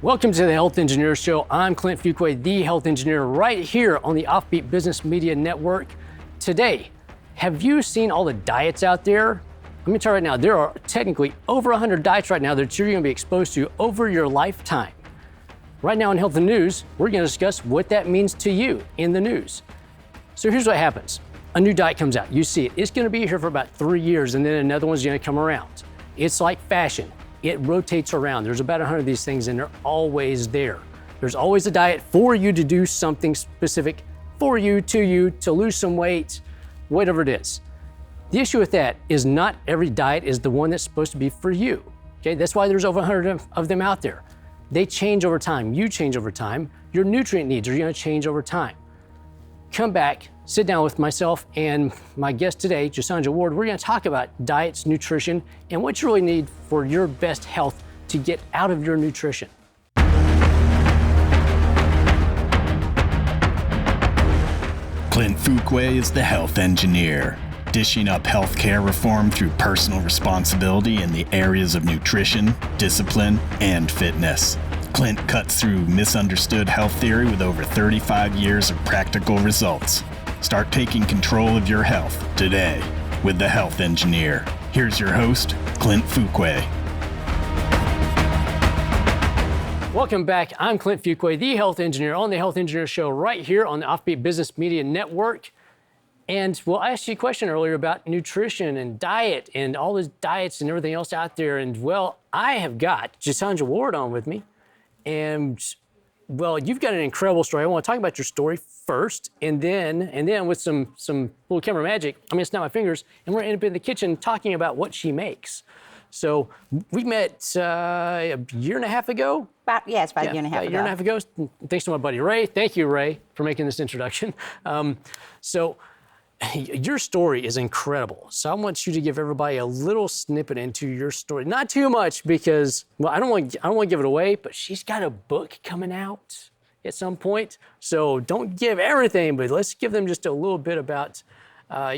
Welcome to the Health Engineer Show. I'm Clint Fuqua, the Health Engineer, right here on the Offbeat Business Media Network. Today, have you seen all the diets out there? Let me tell you right now, there are technically over 100 diets right now that you're going to be exposed to over your lifetime. Right now in Health and News, we're going to discuss what that means to you in the news. So here's what happens. A new diet comes out. You see it. It's going to be here for about 3 years, and then another one's going to come around. It's like fashion. It rotates around. There's about 100 of these things, and they're always there. There's always a diet for you to do something specific for you, to lose some weight, whatever it is. The issue with that is not every diet is the one that's supposed to be for you. Okay, that's why there's over 100 of them out there. They change over time. You change over time. Your nutrient needs are going to change over time. Come back, sit down with myself and my guest today, Jasonja Ward. We're going to talk about diets, nutrition, and what you really need for your best health to get out of your nutrition. Clint Fuqua is the health engineer, dishing up healthcare reform through personal responsibility in the areas of nutrition, discipline, and fitness. Clint cuts through misunderstood health theory with over 35 years of practical results. Start taking control of your health today with the Health Engineer. Here's your host, Clint Fuqua. Welcome back. I'm Clint Fuqua, the Health Engineer on the Health Engineer Show right here on the Offbeat Business Media Network. And well, I asked you a question earlier about nutrition and diet and all those diets and everything else out there. And well, I have got Jasonja Ward on with me. And well, you've got an incredible story. I want to talk about your story first, and then with some little camera magic, I'm gonna snap my fingers, and we're gonna end up in the kitchen talking about what she makes. So we met a year and a half ago. About a year and a half ago. A year and a half ago. Thanks to my buddy Ray. Thank you, Ray, for making this introduction. So your story is incredible. So I want you to give everybody a little snippet into your story. Not too much because, well, I don't want to give it away, but she's got a book coming out at some point. So don't give everything, but let's give them just a little bit about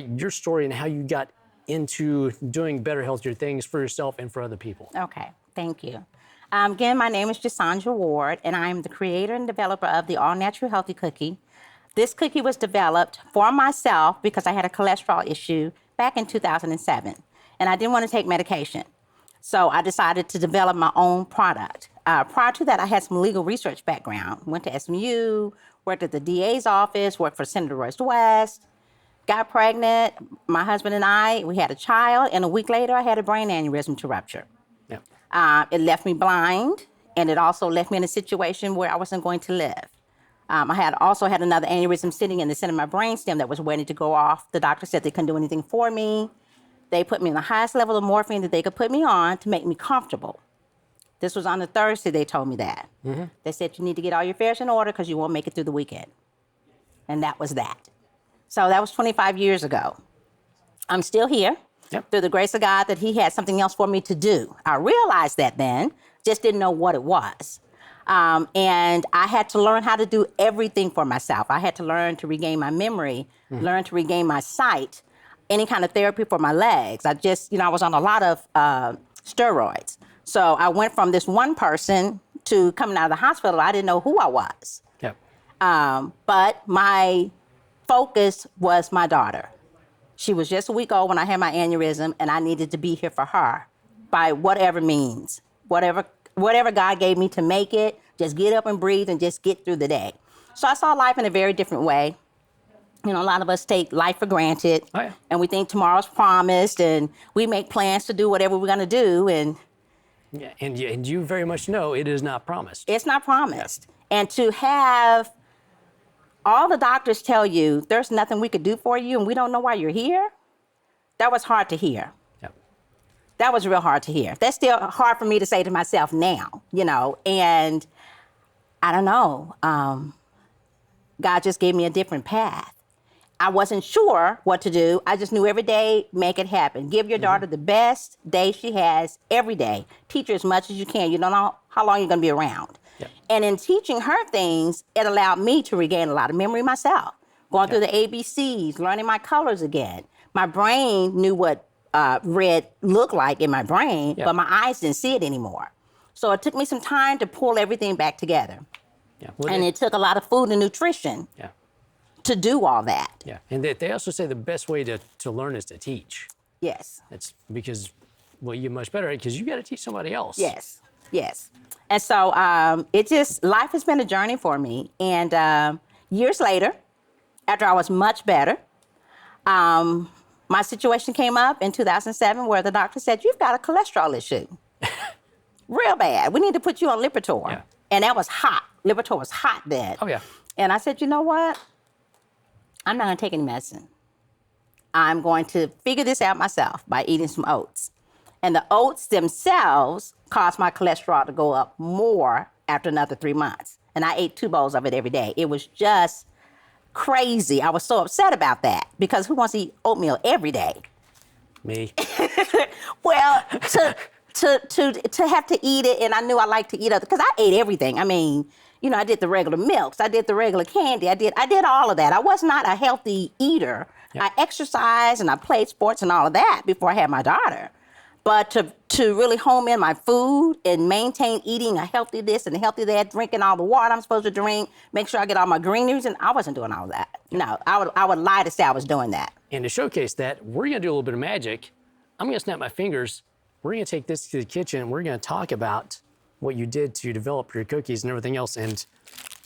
your story and how you got into doing better, healthier things for yourself and for other people. Okay, thank you. Again, my name is Jasonja Ward, and I'm the creator and developer of the all-natural healthy cookie. This cookie was developed for myself because I had a cholesterol issue back in 2007, and I didn't want to take medication. So I decided to develop my own product. Prior to that, I had some legal research background. Went to SMU, worked at the DA's office, worked for Senator Royce West, got pregnant. My husband and I, we had a child, and a week later, I had a brain aneurysm to rupture. Yeah. It left me blind, and it also left me in a situation where I wasn't going to live. I had also had another aneurysm sitting in the center of my brainstem that was waiting to go off. The doctor said they couldn't do anything for me. They put me on the highest level of morphine that they could put me on to make me comfortable. This was on a Thursday, they told me that. Mm-hmm. They said, you need to get all your affairs in order because you won't make it through the weekend. And that was that. So that was 25 years ago. I'm still here. Yep. Through the grace of God that he had something else for me to do. I realized that then, just didn't know what it was. And I had to learn how to do everything for myself. I had to learn to regain my memory, learn to regain my sight, any kind of therapy for my legs. I was on a lot of steroids. So I went from this one person to coming out of the hospital. I didn't know who I was. Yep. But my focus was my daughter. She was just a week old when I had my aneurysm, and I needed to be here for her by whatever means, whatever God gave me to make it, just get up and breathe and just get through the day. So I saw life in a very different way. You know, a lot of us take life for granted, and we think tomorrow's promised, and we make plans to do whatever we're going to do. And yeah, and you very much know it is not promised. It's not promised. Yeah. And to have all the doctors tell you there's nothing we could do for you and we don't know why you're here, that was hard to hear. That was real hard to hear. That's still hard for me to say to myself now, and I don't know. God just gave me a different path. I wasn't sure what to do. I just knew every day, make it happen. Give your daughter the best day she has every day. Teach her as much as you can. You don't know how long you're going to be around. Yep. And in teaching her things, it allowed me to regain a lot of memory myself. Going through the ABCs, learning my colors again. My brain knew what red looked like in my brain, but my eyes didn't see it anymore. So it took me some time to pull everything back together. Yeah. And it took a lot of food and nutrition to do all that. Yeah. And they also say the best way to learn is to teach. Yes. That's because, well, you're much better at it because you got to teach somebody else. Yes. Yes. And so life has been a journey for me. And years later, after I was much better, my situation came up in 2007 where the doctor said, you've got a cholesterol issue. Real bad. We need to put you on Lipitor. Yeah. And that was hot. Lipitor was hot then. Oh, yeah. And I said, you know what? I'm not going to take any medicine. I'm going to figure this out myself by eating some oats. And the oats themselves caused my cholesterol to go up more after another 3 months. And I ate 2 bowls of it every day. It was just crazy. I was so upset about that because who wants to eat oatmeal every day? Me. Well, to have to eat it, and I knew I liked to eat other, because I ate everything. I mean, you know, I did the regular milks, I did the regular candy, I did all of that. I was not a healthy eater. Yep. I exercised and I played sports and all of that before I had my daughter. But to really home in my food and maintain eating a healthy this and a healthy that, drinking all the water I'm supposed to drink, make sure I get all my greens, and I wasn't doing all of that. No, I would lie to say I was doing that. And to showcase that, we're going to do a little bit of magic. I'm going to snap my fingers. We're going to take this to the kitchen, and we're going to talk about what you did to develop your cookies and everything else. And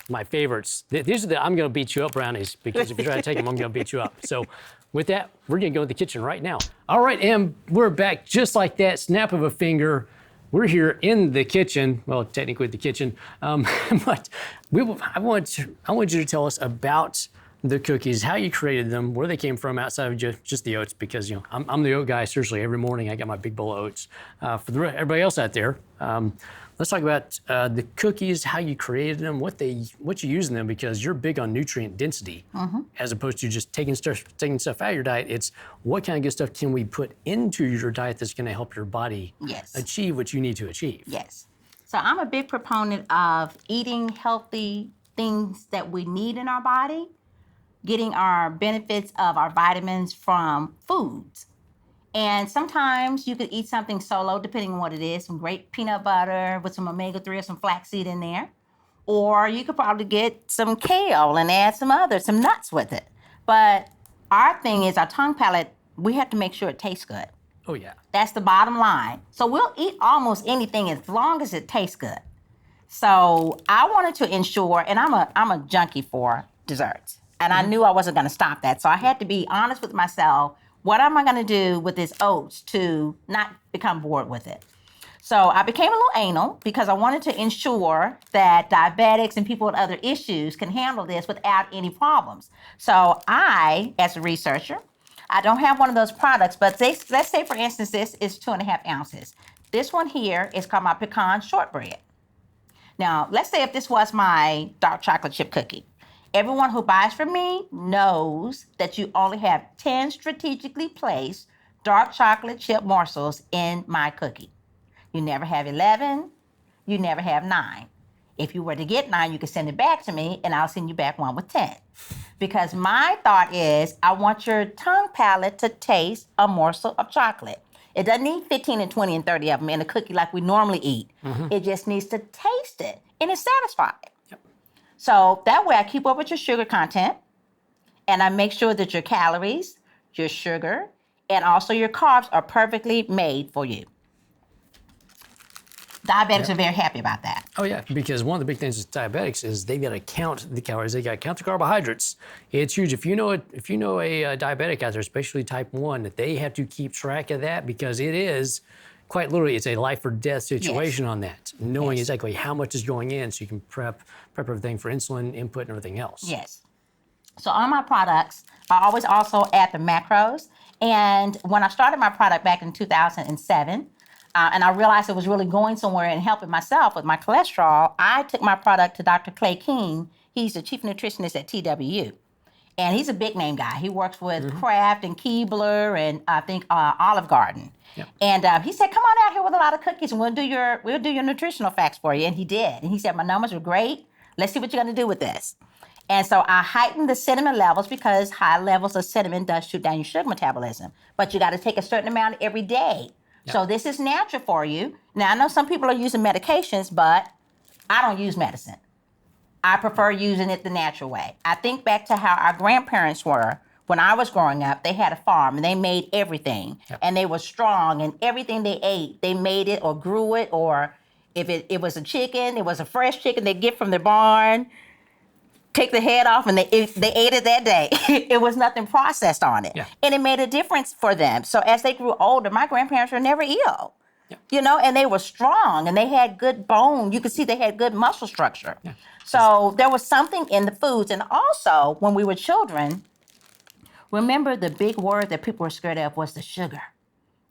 my favorites, these are the I'm going to beat you up brownies, because if you try to take them, I'm going to beat you up. So with that, we're going to go to the kitchen right now. All right, and we're back just like that, snap of a finger. We're here in the kitchen, well, technically the kitchen, but I want you to tell us about the cookies, how you created them, where they came from outside of just the oats, because, you know, I'm the oat guy. Seriously, every morning I got my big bowl of oats. For everybody else out there, let's talk about the cookies, how you created them, what you use in them, because you're big on nutrient density, as opposed to just taking stuff out of your diet. It's what kind of good stuff can we put into your diet that's going to help your body achieve what you need to achieve. Yes. So I'm a big proponent of eating healthy things that we need in our body, getting our benefits of our vitamins from foods. And sometimes you could eat something solo, depending on what it is, some great peanut butter with some omega-3 or some flaxseed in there. Or you could probably get some kale and add some nuts with it. But our thing is, our tongue palate, we have to make sure it tastes good. Oh, yeah. That's the bottom line. So we'll eat almost anything as long as it tastes good. So I wanted to ensure, and I'm a junkie for desserts. And I knew I wasn't going to stop that. So I had to be honest with myself. What am I going to do with this oats to not become bored with it? So I became a little anal because I wanted to ensure that diabetics and people with other issues can handle this without any problems. So I, as a researcher, I don't have one of those products, but let's say, for instance, this is 2.5 ounces. This one here is called my pecan shortbread. Now, let's say if this was my dark chocolate chip cookie. Everyone who buys from me knows that you only have 10 strategically placed dark chocolate chip morsels in my cookie. You never have 11, you never have 9. If you were to get 9, you can send it back to me and I'll send you back one with 10. Because my thought is, I want your tongue palate to taste a morsel of chocolate. It doesn't need 15 and 20 and 30 of them in a cookie like we normally eat. It just needs to taste it and it's satisfied. So that way I keep up with your sugar content and I make sure that your calories, your sugar, and also your carbs are perfectly made for you. Diabetics are very happy about that. Oh yeah, because one of the big things with diabetics is they got to count the calories, they got to count the carbohydrates. It's huge. If you know a diabetic out there, especially type 1, that they have to keep track of that, because it is quite literally, it's a life or death situation on that, knowing exactly how much is going in so you can prep everything for insulin input and everything else. Yes. So on my products, I always also add the macros. And when I started my product back in 2007, and I realized it was really going somewhere and helping myself with my cholesterol, I took my product to Dr. Clay King. He's the chief nutritionist at TWU. And he's a big name guy. He works with Kraft and Keebler and I think Olive Garden. Yep. And he said, come on out here with a lot of cookies and we'll do your nutritional facts for you. And he did. And he said, my numbers are great. Let's see what you're going to do with this. And so I heightened the cinnamon levels because high levels of cinnamon does shoot down your sugar metabolism. But you got to take a certain amount every day So this is natural for you. Now, I know some people are using medications, but I don't use medicine. I prefer using it the natural way. I think back to how our grandparents were when I was growing up. They had a farm and they made everything. And they were strong, and everything they ate, they made it or grew it, or if it was a chicken, it was a fresh chicken they get from their barn, take the head off, and they ate it that day. It was nothing processed on it. And it made a difference for them. So as they grew older, my grandparents were never ill. You know, and they were strong, and they had good bone. You could see they had good muscle structure. So there was something in the foods. And also, when we were children, remember the big word that people were scared of was the sugar.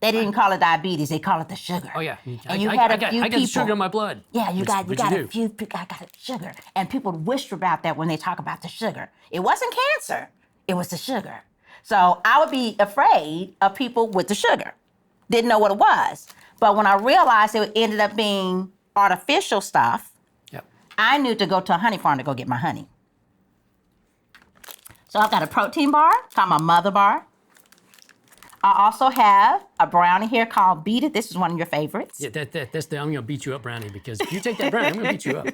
They didn't call it diabetes, they call it the sugar. Oh, yeah. And you had a few people. I got the sugar in my blood. Yeah, you got a few people, I got sugar. And people whisper about that when they talk about the sugar. It wasn't cancer, it was the sugar. So I would be afraid of people with the sugar. Didn't know what it was. But when I realized it ended up being artificial stuff, I knew to go to a honey farm to go get my honey. So I've got a protein bar, called my Mother Bar. I also have a brownie here called Beat It. This is one of your favorites. Yeah, that's the I'm going to beat you up brownie, because if you take that brownie, I'm going to beat you up.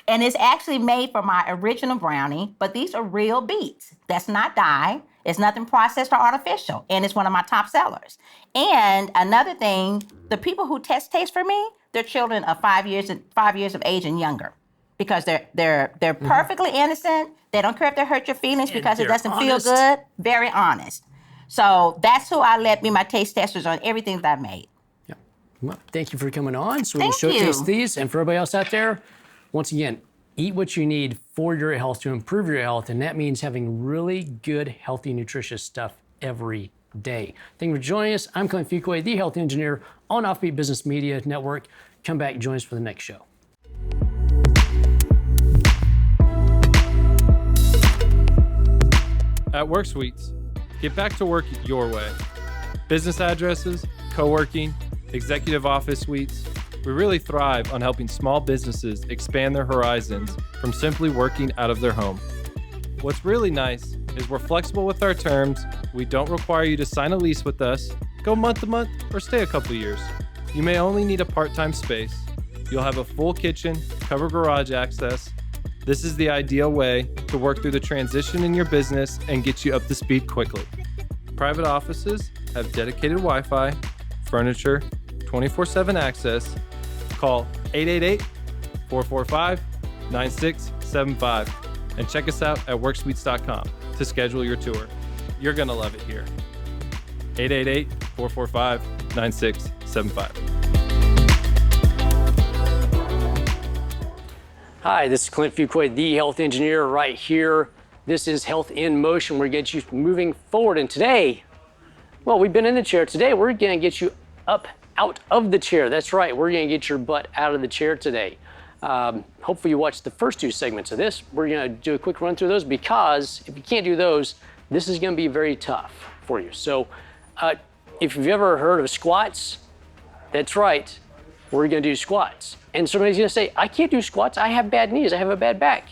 And it's actually made from my original brownie, but these are real beets. That's not dye. It's nothing processed or artificial, and it's one of my top sellers. And another thing, the people who test taste for me, they're children of 5 years of age and younger, because they're perfectly innocent. They don't care if they hurt your feelings because it doesn't feel good. Very honest. So that's who I let be my taste testers on everything that I've made. Yeah. Well, thank you for coming on. So we can showcase these. And for everybody else out there, once again, eat what you need for your health to improve your health. And that means having really good, healthy, nutritious stuff every day. Thank you for joining us. I'm Clint Fuqua, the health engineer on Offbeat Business Media Network. Come back and join us for the next show. At Work Suites, get back to work your way. Business addresses, co-working, executive office suites. We really thrive on helping small businesses expand their horizons from simply working out of their home. What's really nice is we're flexible with our terms. We don't require you to sign a lease with us, go month to month, or stay a couple years. You may only need a part-time space. You'll have a full kitchen, covered garage access. This is the ideal way to work through the transition in your business and get you up to speed quickly. Private offices have dedicated Wi-Fi, furniture, 24/7 access. Call 888-445-9675 and check us out at worksuites.com to schedule your tour. You're gonna love it here. 888-445-9675. Hi, this is Clint Fuqua, the health engineer right here. This is Health in Motion. We're going to get you moving forward. And today, well, we've been in the chair. Today, we're going to get you up out of the chair. That's right. We're going to get your butt out of the chair today. Hopefully you watched the first two segments of this. We're going to do a quick run through those, because if you can't do those, this is going to be very tough for you. So if you've ever heard of squats, that's right. We're going to do squats. And somebody's going to say, I can't do squats. I have bad knees. I have a bad back.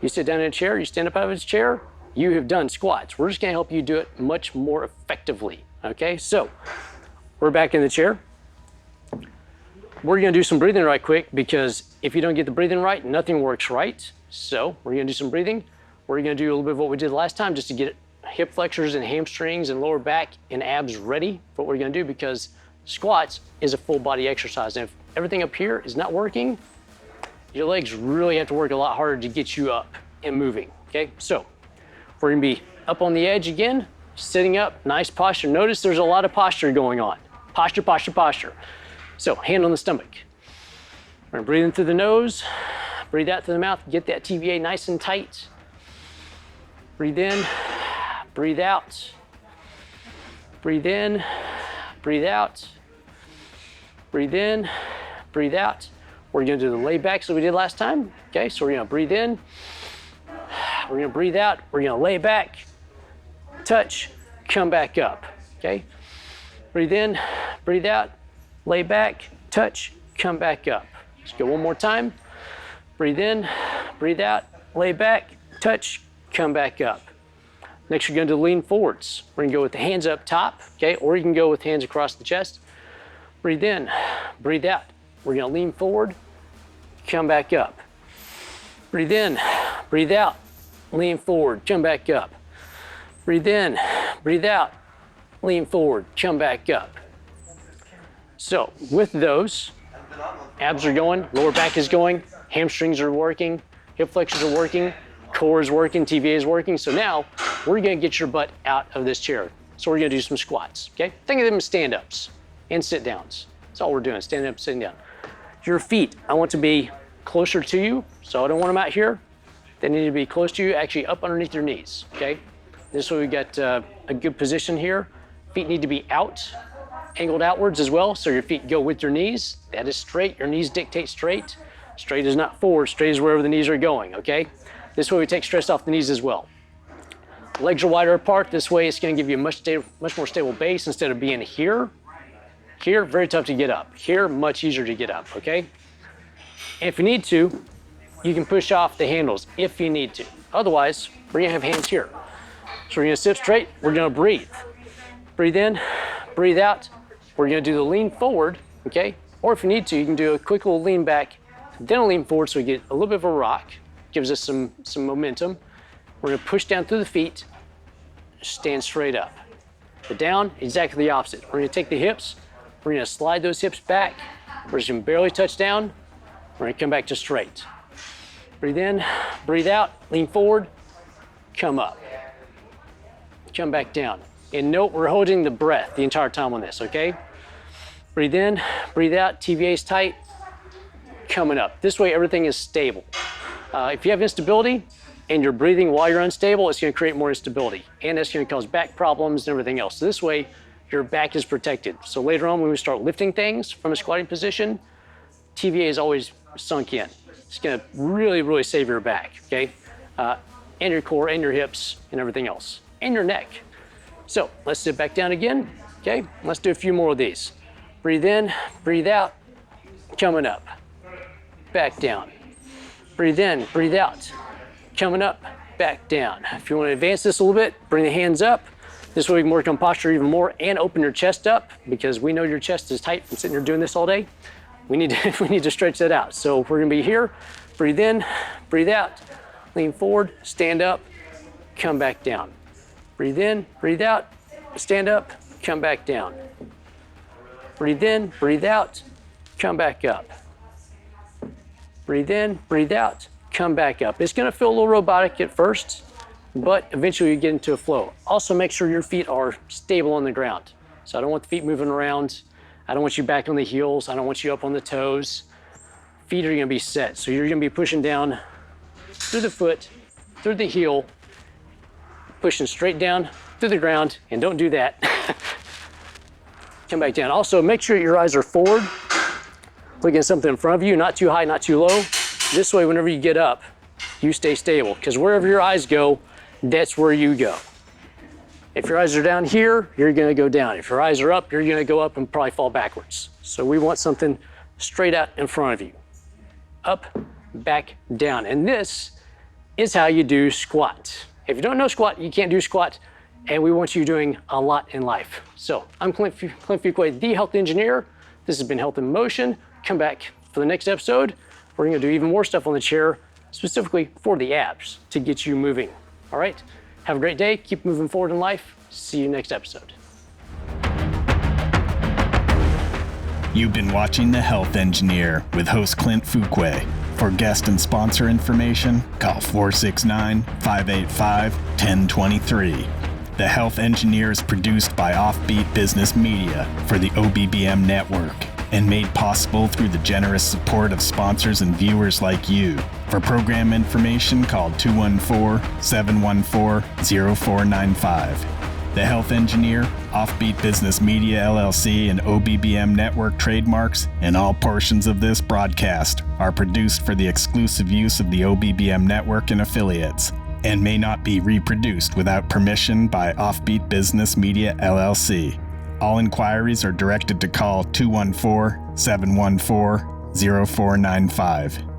You sit down in a chair, you stand up out of a chair, you have done squats. We're just going to help you do it much more effectively. Okay, so we're back in the chair. We're going to do some breathing right quick, because if you don't get the breathing right, nothing works right. So we're going to do some breathing. We're going to do a little bit of what we did last time, just to get hip flexors and hamstrings and lower back and abs ready for what we're going to do, because squats is a full body exercise. And if everything up here is not working, your legs really have to work a lot harder to get you up and moving. Okay, so we're going to be up on the edge again, sitting up, nice posture. Notice there's a lot of posture going on. Posture, posture, posture. So hand on the stomach. We're going to breathe in through the nose, breathe out through the mouth, get that TVA nice and tight. Breathe in, breathe out. Breathe in, breathe out. Breathe in, breathe out. We're going to do the lay back so we did last time. Okay, so we're going to breathe in. We're going to breathe out. We're going to lay back, touch, come back up. Okay, breathe in, breathe out, lay back, touch, come back up. Let's go one more time. Breathe in, breathe out, lay back, touch, come back up. Next, you're going to lean forwards. We're going to go with the hands up top, okay, or you can go with hands across the chest. breathe in, breathe out. We're gonna lean forward, come back up. Breathe in, breathe out, lean forward, come back up. Breathe in, breathe out, lean forward, come back up. So with those, abs are going, lower back is going, hamstrings are working, hip flexors are working, core is working, TVA is working. So now we're gonna get your butt out of this chair. So we're gonna do some squats, okay? Think of them as stand-ups and sit-downs. That's all we're doing, standing up, sitting down. Your feet, I want to be closer to you, so I don't want them out here. They need to be close to you, actually up underneath your knees, okay? This way we got a good position here. Feet need to be out, angled outwards as well, so your feet go with your knees. That is straight, your knees dictate straight. Straight is not forward, straight is wherever the knees are going, okay? This way we take stress off the knees as well. Legs are wider apart. This way it's gonna give you a much more stable base instead of being here. Here, very tough to get up. Here, much easier to get up, okay? And if you need to, you can push off the handles if you need to. Otherwise, we're gonna have hands here. So we're gonna sit straight, we're gonna breathe. Breathe in, breathe out. We're gonna do the lean forward, okay? Or if you need to, you can do a quick little lean back, then a lean forward so we get a little bit of a rock. Gives us some momentum. We're gonna push down through the feet, stand straight up. The down, exactly the opposite. We're gonna take the hips, we're gonna slide those hips back. We're just gonna barely touch down. We're gonna come back to straight. Breathe in, breathe out, lean forward, come up. Come back down. And note, we're holding the breath the entire time on this, okay? Breathe in, breathe out, TVA is tight, coming up. This way everything is stable. If you have instability and you're breathing while you're unstable, it's gonna create more instability and it's gonna cause back problems and everything else. So this way, your back is protected. So later on when we start lifting things from a squatting position, TVA is always sunk in. It's gonna really, really save your back, okay? And your core and your hips and everything else, and your neck. So let's sit back down again, okay? Let's do a few more of these. Breathe in, breathe out, coming up, back down. Breathe in, breathe out, coming up, back down. If you want to advance this a little bit, bring the hands up. This way we can work on posture even more and open your chest up because we know your chest is tight from sitting here doing this all day. We need to stretch that out. So we're gonna be here, breathe in, breathe out, lean forward, stand up, come back down. Breathe in, breathe out, stand up, come back down. Breathe in, breathe out, come back up. Breathe in, breathe out, come back up. It's gonna feel a little robotic at first, but eventually you get into a flow. Also make sure your feet are stable on the ground. So I don't want the feet moving around. I don't want you back on the heels. I don't want you up on the toes. Feet are gonna be set. So you're gonna be pushing down through the foot, through the heel, pushing straight down through the ground, and don't do that. Come back down. Also make sure your eyes are forward. Look at something in front of you, not too high, not too low. This way, whenever you get up, you stay stable, because wherever your eyes go, that's where you go. If your eyes are down here, you're gonna go down. If your eyes are up, you're gonna go up and probably fall backwards. So we want something straight out in front of you. Up, back, down. And this is how you do squat. If you don't know squat, you can't do squat, and we want you doing a lot in life. So I'm Clint Fuqua, the health engineer. This has been Health in Motion. Come back for the next episode. We're gonna do even more stuff on the chair, specifically for the abs to get you moving. All right, have a great day. Keep moving forward in life. See you next episode. You've been watching The Health Engineer with host Clint Fuqua. For guest and sponsor information, call 469-585-1023. The Health Engineer is produced by Offbeat Business Media for the OBBM network and made possible through the generous support of sponsors and viewers like you. For program information, call 214-714-0495. The Health Engineer, Offbeat Business Media LLC, and OBBM network trademarks and all portions of this broadcast are produced for the exclusive use of the OBBM network and affiliates and may not be reproduced without permission by Offbeat Business Media LLC. All inquiries are directed to call 214-714-0495.